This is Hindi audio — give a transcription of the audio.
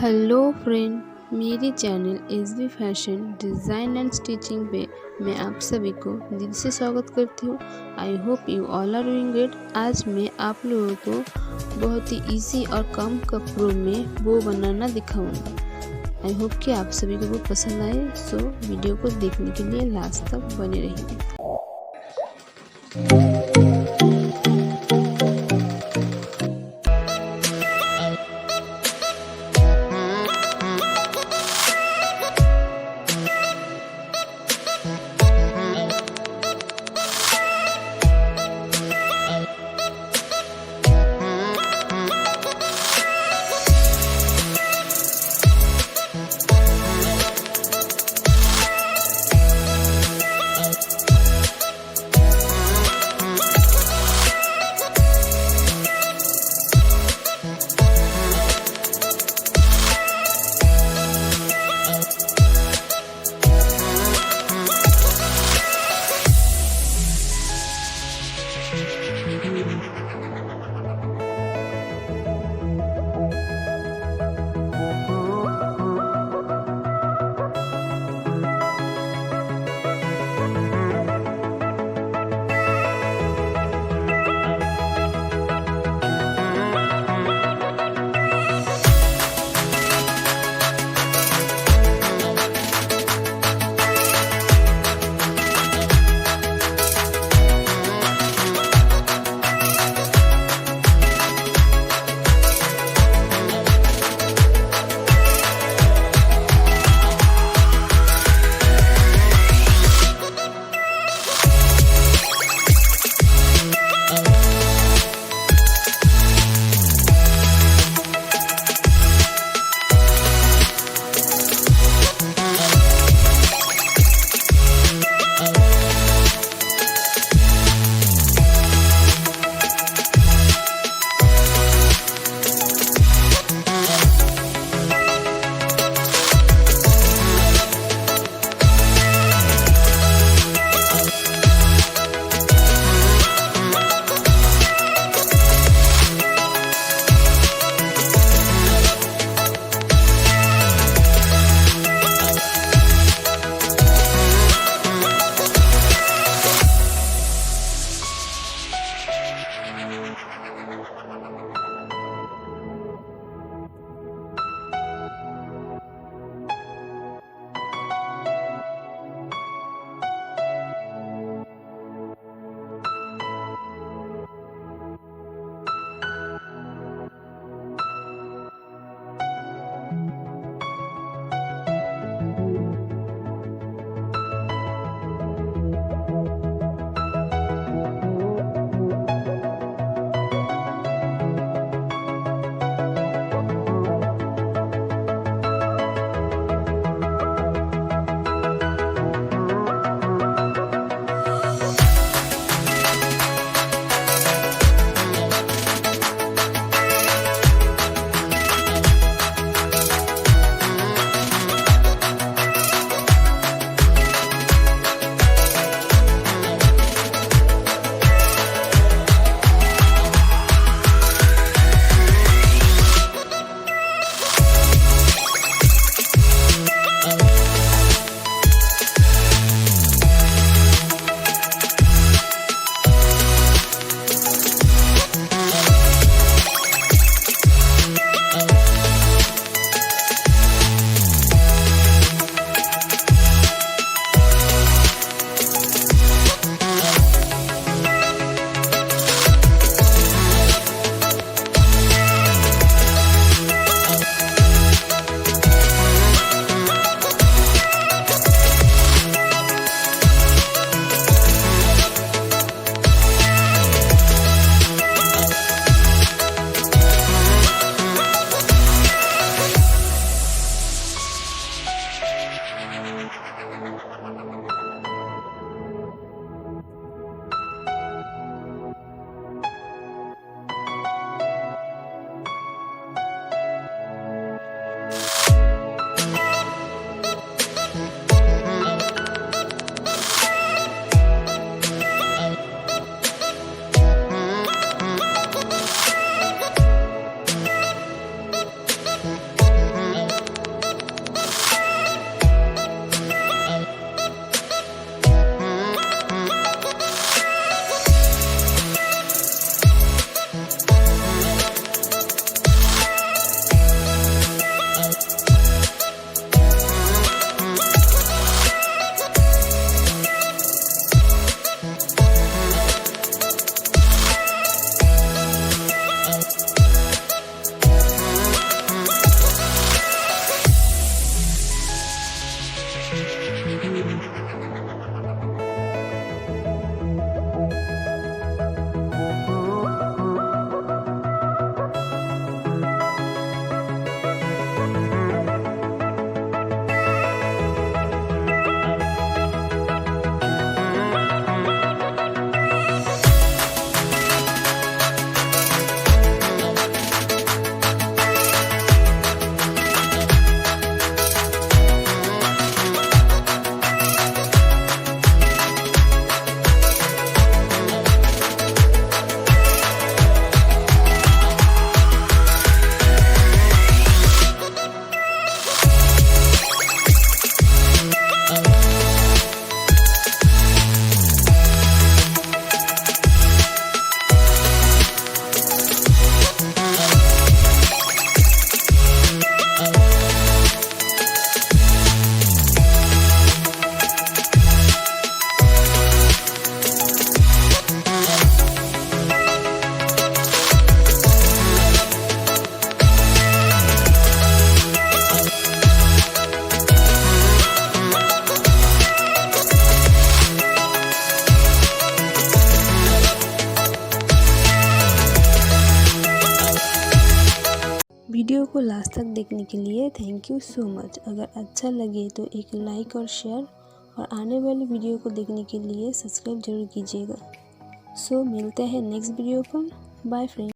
हेलो फ्रेंड, मेरी channel 𝑺𝒖𝒃𝒔𝒄𝒓 fashion design and stitching पे मैं आप सभी को दिल से स्वागत करती हूँ। I hope you all are doing great. आज मैं आप लोगों को बहुत ही इजी और कम कपड़ों में बो बनाना दिखाऊंगा। आई होप कि आप सभी को वो पसंद आए। सो वीडियो को देखने के लिए लास्ट तक बने रहिए। तक देखने के लिए थैंक यू सो मच। अगर अच्छा लगे तो एक लाइक और शेयर, और आने वाली वीडियो को देखने के लिए सब्सक्राइब जरूर कीजिएगा। सो मिलते हैं नेक्स्ट वीडियो पर। Bye friend.